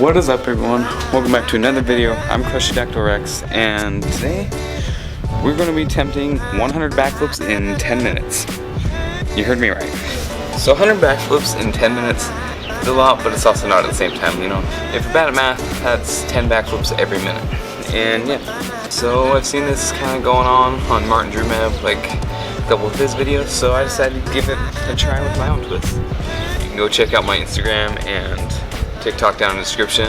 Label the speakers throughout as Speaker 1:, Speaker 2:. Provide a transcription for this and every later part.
Speaker 1: What is up, everyone? Welcome back to another video. I'm Shoutout Rex, and today we're going to be attempting 100 backflips in 10 minutes. You heard me right. So 100 backflips in 10 minutes is a lot, but it's also not at the same time, you know. If you're bad at math, that's 10 backflips every minute. And yeah, so I've seen this kind of going on Martin Drumev, like a couple of his videos, so I decided to give it a try with my own twist. You can go check out my Instagram and TikTok down in the description,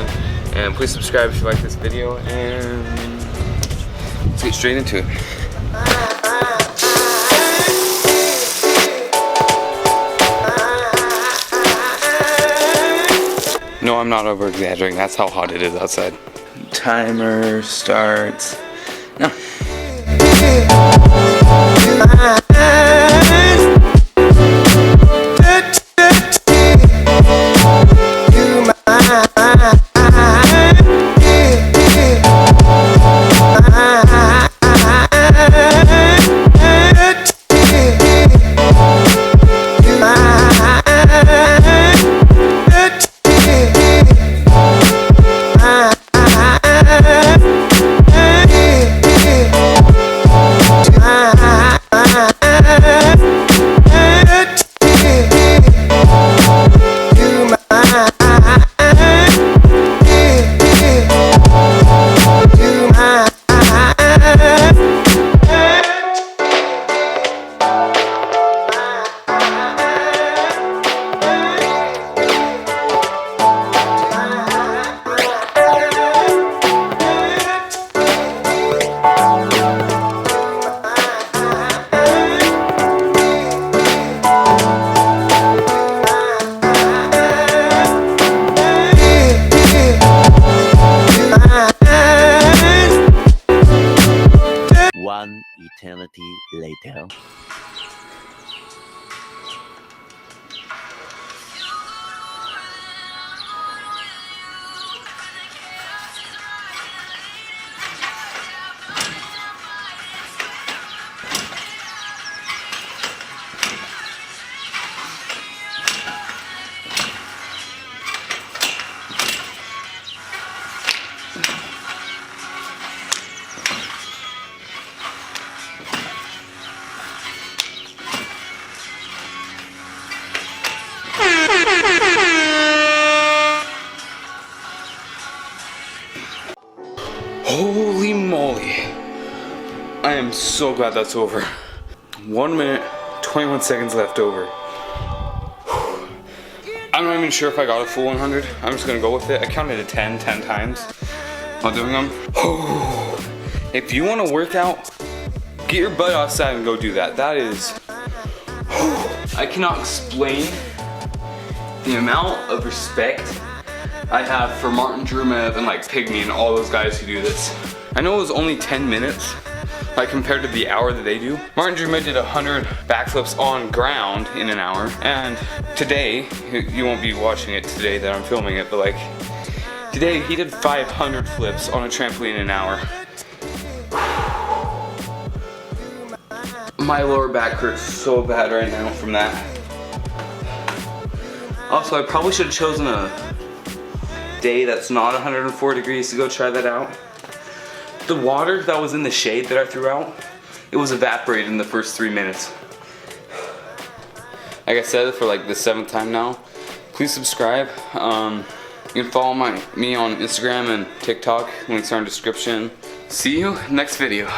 Speaker 1: and please subscribe if you like this video, and let's get straight into it. No, I'm not over exaggerating, that's how hot it is outside. Timer starts now.
Speaker 2: One eternity later.
Speaker 1: Holy moly. I am so glad that's over. 1 minute, 21 seconds left over. I'm not even sure if I got a full 100. I'm just gonna go with it. I counted to 10 times while doing them. If you wanna work out, get your butt outside and go do that. That is, I cannot explain the amount of respect I have for Martin Drumev and like Pygmy and all those guys who do this. I know it was only 10 minutes, like compared to the hour that they do. Martin Drumev did 100 backflips on ground in an hour, and today, you won't be watching it today that I'm filming it, but like, today he did 500 flips on a trampoline in an hour. My lower back hurts so bad right now from that. Also, I probably should have chosen a day that's not 104 degrees to go try that out. The water that was in the shade that I threw out, it was evaporated in the first 3 minutes. Like I said, for like the 7th time now, please subscribe. You can follow me on Instagram and TikTok, links are in the description. See you next video.